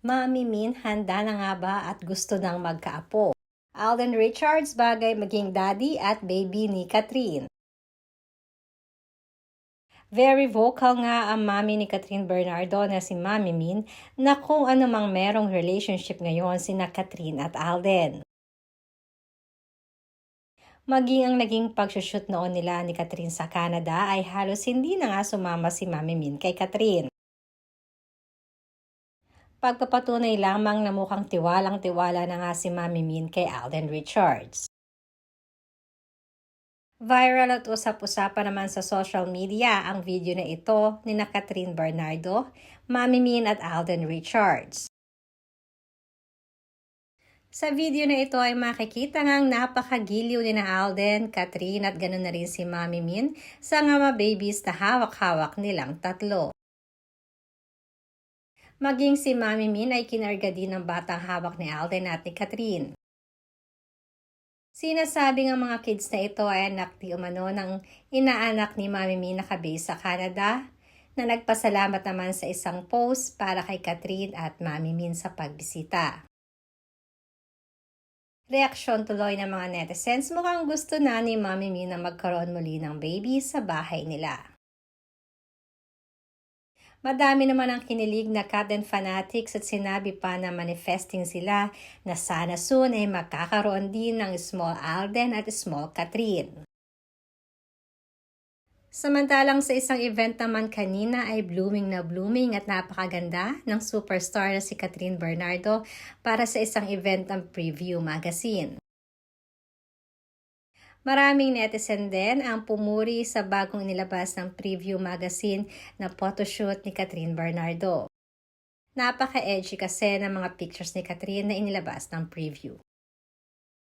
Mami Min, handa na nga ba at gusto nang magkaapo? Alden Richards bagay maging daddy at baby ni Catherine. Very vocal nga ang mami ni Catherine Bernardo na si Mami Min na kung ano mang merong relationship ngayon sina Catherine at Alden. Maging ang naging pagsushoot noon nila ni Catherine sa Canada ay halos hindi na nga sumama si Mami Min kay Catherine. Pagpapatunay lamang na mukhang tiwalang-tiwala na nga si Mami Min kay Alden Richards. Viral at usap-usapan naman sa social media ang video na ito ni Catherine Bernardo, Mami Min at Alden Richards. Sa video na ito ay makikita ngang napakagiliw ni na Alden, Catherine at ganoon na rin si Mami Min sa mga babies na hawak-hawak nilang tatlo. Maging si Mami Min ay kinarga din ng batang hawak ni Alden at ni Catherine. Sinasabing ang mga kids na ito ay anak di umano ng inaanak ni Mami Min na kabase sa Canada na nagpasalamat naman sa isang post para kay Catherine at Mami Min sa pagbisita. Reaksyon tuloy ng mga netizens, mukhang gusto na ni Mami Min na magkaroon muli ng baby sa bahay nila. Madami naman ang kinilig na Catherine fanatics at sinabi pa na manifesting sila na sana soon ay magkakaroon din ng small Alden at small Catherine. Samantalang sa isang event naman kanina ay blooming na blooming at napakaganda ng superstar na si Catherine Bernardo para sa isang event ng Preview Magazine. Maraming netizen din ang pumuri sa bagong inilabas ng Preview Magazine na photoshoot ni Catherine Bernardo. Napaka-edgy kasi ng mga pictures ni Catherine na inilabas ng Preview.